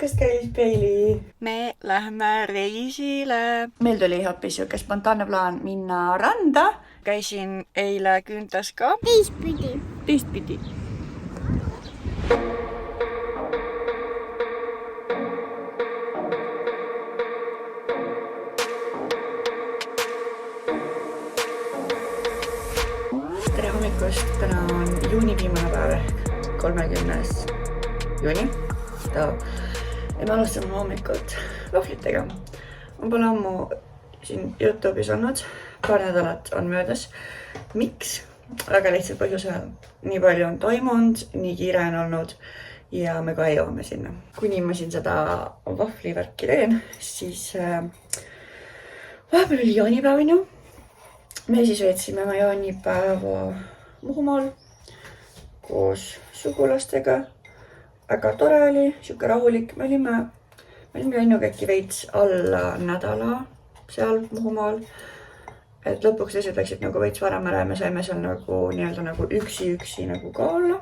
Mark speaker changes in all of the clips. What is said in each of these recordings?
Speaker 1: hommikust käis Peili.
Speaker 2: Me lähme reisile.
Speaker 1: Meil tuli hoopis siuke spontaanne plaan minna randa.
Speaker 2: Käisin eile Küüntas ka.
Speaker 1: Teistpidi. Tere hommikust, täna on juuni viimane päev ehk 30. juuni. Ja me alustame hommikut vahvlitega. Ma pole ammu siin YouTube'is olnud, paar nädalat on möödas. Miks? Väga lihtsalt põhjusel. Nii palju on toimunud, nii kiire on olnud ja me ka jõuame sinna. Kuni ma siin seda vahvlivärki teen, siis vahepeal oli jaanipäev on ju. Me siis veetsime oma jaanipäeva Muhumaal koos sugulastega. Väga tore oli, siuke rahulik. Me olime läinud äkki veits alla nädala seal Muhumaal. Et lõpuks lihtsalt läksid nagu veits varem ära ja me saime seal nagu nii-öelda nagu üksi nagu ka olla.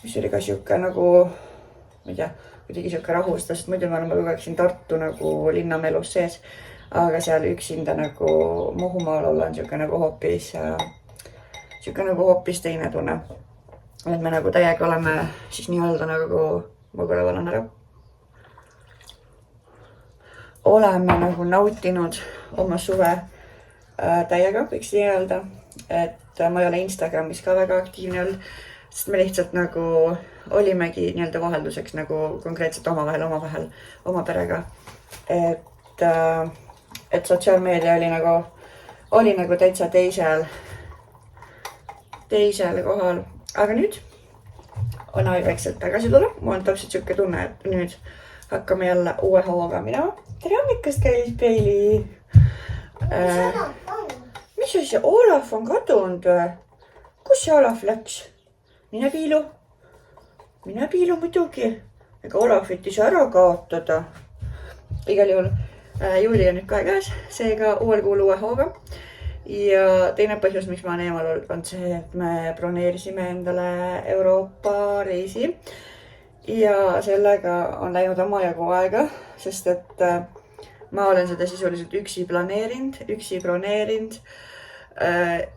Speaker 1: Mis oli ka siuke nagu, ma ei tea, kuidagi siuke rahustada, sest muidu ma kogu aeg siin Tartu nagu linnamelus sees. Aga seal üksinda nagu Muhumaal olla on siuke nagu hoopis teine tunne. Et me nagu täiega oleme siis nii-öelda nagu, ma korra valan ära. Oleme nagu nautinud oma suve täiega, võiks nii öelda. Et ma ei ole Instagramis ka väga aktiivne olnud, sest me lihtsalt nagu olimegi nii-öelda vahelduseks nagu konkreetselt omavahel, oma perega. Et sotsiaalmeedia oli nagu täitsa teisel kohal. Aga nüüd on aeg väikselt tagasi tulla. Mul on täpselt siuke tunne, et nüüd hakkame jälle uue hooga minema. Tere hommikust käis Peili. Mis asja? Olaf on kadunud või? Kus see Olaf läks? Mine piilu muidugi. Ega Olafit ei saa ära kaotada. Igal juhul juuli on nüüd ka käes, seega uuel kuul uue hooga. Ja teine põhjus, miks ma olen eemal olnud, on see, et me broneerisime endale Euroopa reisi. Ja sellega on läinud omajagu aega, sest et ma olen seda sisuliselt üksi broneerinud.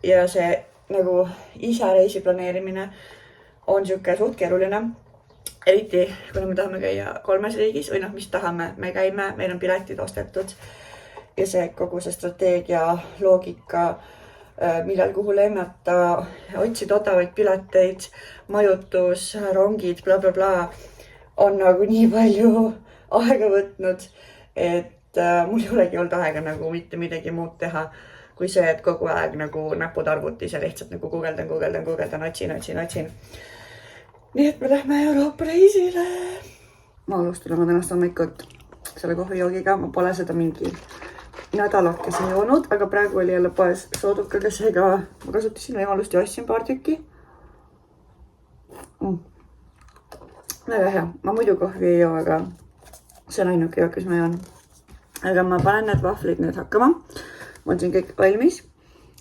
Speaker 1: Ja see nagu ise reisi planeerimine on siuke suht keeruline. Eriti, kuna me tahame käia 3 riigis, või mis tahame, me käime, meil on piletid ostetud. Ja see kogu see strateegia, loogika, millal kuhu lennata, otsida odavaid pileteid, majutus, rongid, blablabla, on nagu nii palju aega võtnud, et mul ei olegi olnud aega nagu mitte midagi muud teha, kui see, et kogu aeg nagu näpud arvutis ja lihtsalt nagu guugeldan, otsin. Nii et me lähme Euroopa reisile. Ma alustan oma tänast hommikut selle kohvijoogiga. Ma pole seda mingi nädalakese joonud, aga praegu oli jälle poes soodukaga, seega ma kasutasin võimalust ja ostsin paar tükki. Väga hea. Ma muidu kohvi ei joo, aga see on ainuke jook, mis ma joon. Aga ma panen need vahvlid nüüd hakkama. Ma olen siin kõik valmis.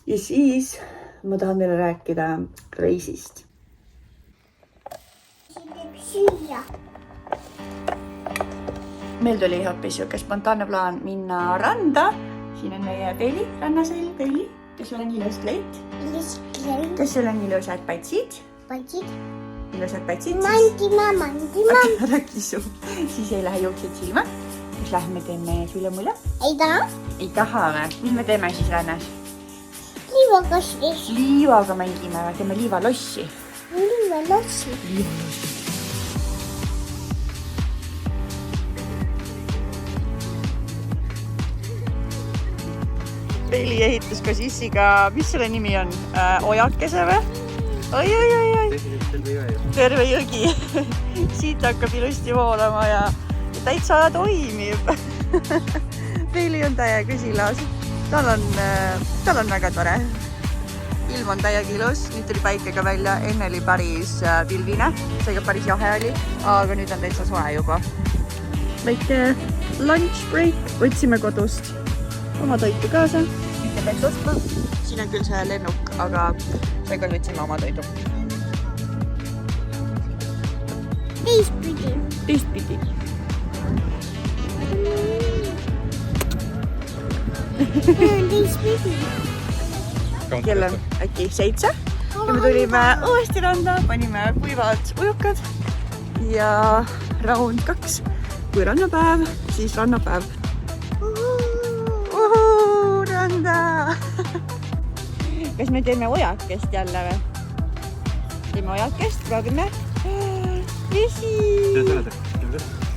Speaker 1: Ja siis ma tahan teile rääkida reisist. Meil tuli hoopis siuke spontaanne plaan minna randa. Siin on meie Peili, rannaseil Peili, kes on ilus kleit. Kes sul on ilusad patsid? Ilusad patsid? Mandima. Rääki su. Siis ei lähe juuksed silma. Kas lähme teeme sulle-mulle? Ei taha või? Mis me teeme siis rannas? Liivaga mängime, teeme liivalossi. Peili ehitus ka sissiga, mis selle nimi on? Ojakese või? Oi. Terve jõgi. Siit hakkab ilusti voolama ja täitsa toimib. Peili on täiega silas. Tal on väga tore. Ilm on täiega ilus. Nüüd tuli päike ka välja. Enne oli päris pilvine. Seega päris jahe oli. Aga nüüd on täitsa soe juba. Väike lunch break. Võtsime kodust oma toitu kaasa. Mitte peaks ostma. Siin on küll see lennuk, aga seekord võtsime oma toidu. Teistpidi.
Speaker 2: kell on äkki 7 ja me tulime uuesti randa, panime kuivad ujukad ja round 2. Kui rannapäev, siis rannapäev. Randa! Kas me teeme ojakest jälle või? Teeme ojakest, proovime. Vesi!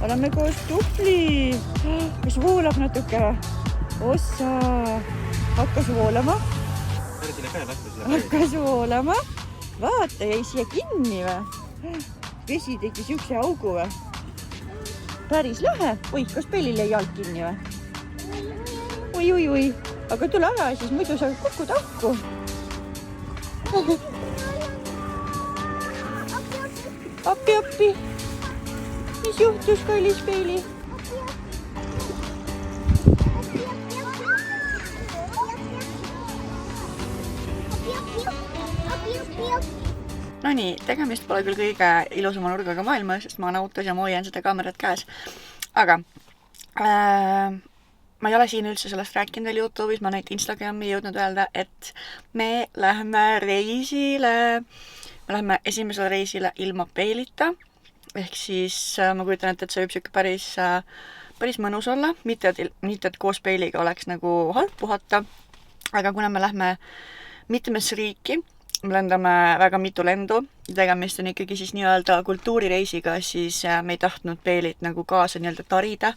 Speaker 2: Oleme koos tupli. Kas voolab natuke? Ossa! Hakkas voolama. Hakkas voolama. Vaata, jäi siia kinni või? Vesi tegi siukse augu või? Päris lähe. Oi, kas Pellil jäi jalg kinni või? Oi. Aga tule ära, siis muidu sa kukud ahku. Appi. Mis juhtus, kallis Pelli? Nonii, tegemist pole küll kõige ilusama nurgaga maailmas, sest ma olen autos ja ma hoian seda kaamerat käes. Aga ma ei ole siin üldse sellest rääkinud veel YouTube'is, ma neid Instagrami jõudnud öelda, et me läheme reisile. Me läheme esimesele reisile ilma Peelita. Ehk siis ma kujutan ette, et see võib siuke päris mõnus olla. Mitte, et koos Peeliga oleks nagu halb puhata. Aga kuna me lähme mitmesse riiki, me lendame väga mitu lendu. Tegemist on ikkagi siis nii-öelda kultuurireisiga, siis me ei tahtnud Peelit nagu kaasa nii-öelda tarida.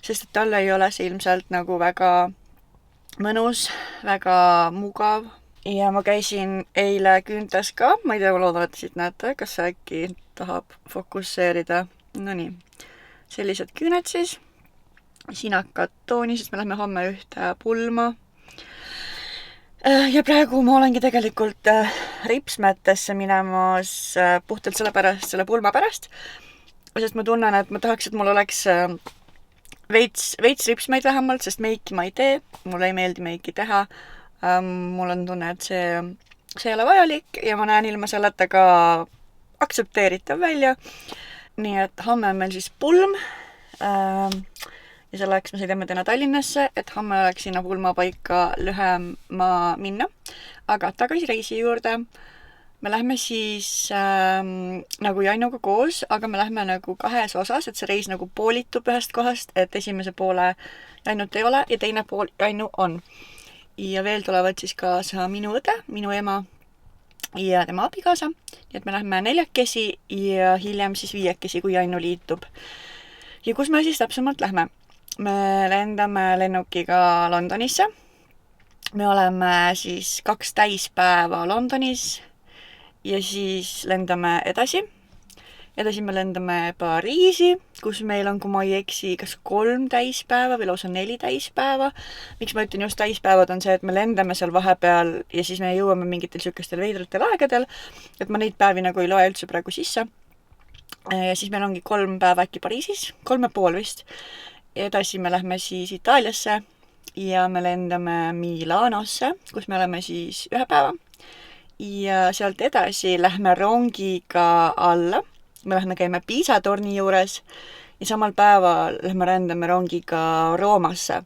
Speaker 2: Sest et talle ei ole see ilmselt nagu väga mõnus, väga mugav. Ja ma käisin eile küüntes ka. Ma ei tea, ma loodan, et siit näete, kas see äkki tahab fokusseerida. No nii, sellised küüned siis. Sinakad tooni, sest me lähme homme ühte pulma. Ja praegu ma olengi tegelikult ripsmetesse minemas puhtalt selle pulma pärast. Sest ma tunnen, et ma tahaks, et mul oleks veits ripsmeid vähemalt, sest meiki ma ei tee. Mulle ei meeldi meiki teha. Mul on tunne, et see ei ole vajalik ja ma näen ilma selleta ka aktsepteeritav välja. Nii et homme on meil siis pulm. Ja selleks me sõidame täna Tallinnasse, et homme oleks sinna pulmapaika lühema minna. Aga tagasi reisi juurde. Me lähme siis nagu Jannuga koos, aga me lähme nagu kahes osas, et see reis nagu poolitub ühest kohast, et esimese poole Jannut ei ole ja teine pool Jannu on. Ja veel tulevad siis kaasa minu õde, minu ema ja tema abikaasa. Nii et me lähme 4 ja hiljem siis 5, kui Jannu liitub. Ja kus me siis täpsemalt lähme? Me lendame lennukiga Londonisse. Me oleme siis 2 täispäeva Londonis ja siis lendame edasi. Edasi me lendame Pariisi, kus meil on, kui ma ei eksi, kas 3 täispäeva või lausa 4 täispäeva. Miks ma ütlen just täispäevad on see, et me lendame seal vahepeal ja siis me jõuame mingitel sükestel veidratel aegadel, et ma neid päevi nagu ei loe üldse praegu sisse. Ja siis meil ongi 3 päeva äkki Pariisis, 3,5 vist. Edasi me lähme siis Itaaliasse ja me lendame Milanosse, kus me oleme siis 1 päeva. Ja sealt edasi lähme rongiga alla. Me lähme käime Piisa torni juures ja samal päeval lähme rändame rongiga Roomasse.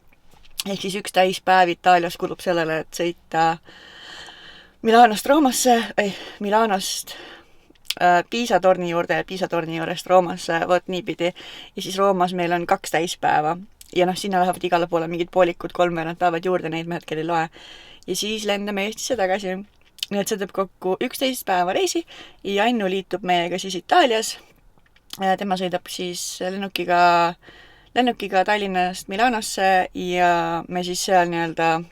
Speaker 2: Ehk siis 1 täispäev Itaalias kulub sellele, et sõita Milanost Roomasse, Milanost Piisa torni juurde ja Piisa torni juurest Roomasse, võt niipidi. Ja siis Roomas meil on 2 täispäeva. Ja sinna lähevad igale poole mingid poolikud 3 päevad juurde, neid me hetkel ei loe. Ja siis lendame Eestisse tagasi. Nii et see teeb kokku 11 päeva reisi ja Jannu liitub meiega siis Itaalias. Tema sõidab siis lennukiga Tallinnast Milanosse ja me siis seal nii-öelda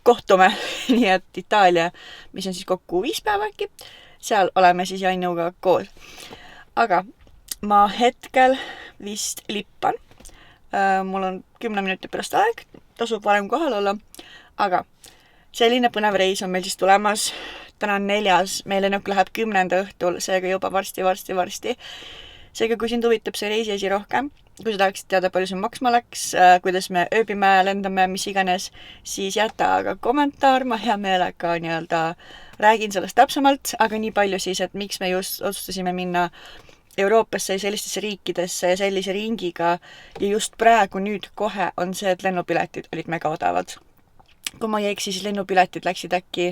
Speaker 2: kohtume. Nii et Itaalia, mis on siis kokku 5 päeva äkki, seal oleme siis Jannuga koos. Aga ma hetkel vist lippan. Mul on 10 minutit pärast aeg, tasub varem kohal olla, aga selline põnev reis on meil siis tulemas. Täna on 4. Meil lennuk läheb 10. õhtul, seega juba varsti. Seega, kui sind huvitab see reisiasi rohkem, kui sa tahaksid teada, palju see maksma läks, kuidas me ööbime, lendame, mis iganes, siis jäta aga kommentaar, ma hea meelega räägin sellest täpsemalt, aga nii palju siis, et miks me just otsustasime minna Euroopasse ja sellistesse riikidesse ja sellise ringiga ja just praegu nüüd kohe on see, et lennupiletid olid mega odavad. Kui ma ei eksi, siis lennupiletid läksid äkki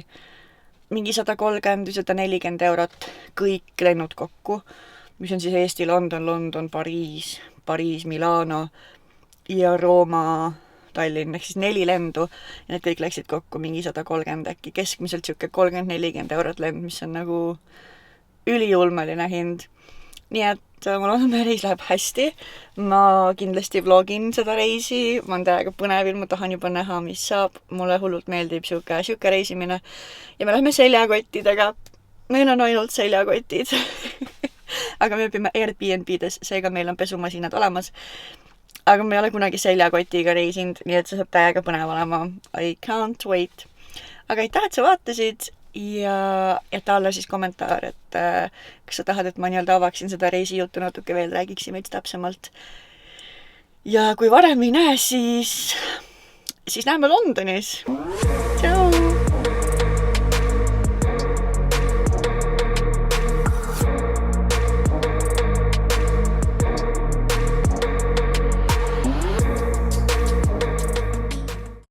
Speaker 2: mingi 130 või 140 eurot kõik lennud kokku, mis on siis Eesti, London, London, Pariis, Pariis, Milano ja Rooma, Tallinn, ehk siis 4 lendu ja need kõik läksid kokku mingi 130 äkki, keskmiselt siuke 30-40 eurot lend, mis on nagu üliulmeline hind. Nii et ma loodan, et reis läheb hästi. Ma kindlasti vlogin seda reisi, ma olen täiega põnevil, ma tahan juba näha, mis saab. Mulle hullult meeldib siuke reisimine. Ja me läheme seljakottidega. Meil on ainult seljakotid. Aga me õpime Airbnb-des, seega meil on pesumasinad olemas. Aga me ei ole kunagi seljakotiga reisinud, nii et see saab täiega põnev olema. I can't wait. Aga aitäh, et sa vaatasid. Ja alla siis kommentaar, et kas sa tahad, et ma nii-öelda avaksin seda reisijutu natuke veel, räägiksin veits täpsemalt. Ja kui varem ei näe, siis näeme Londonis.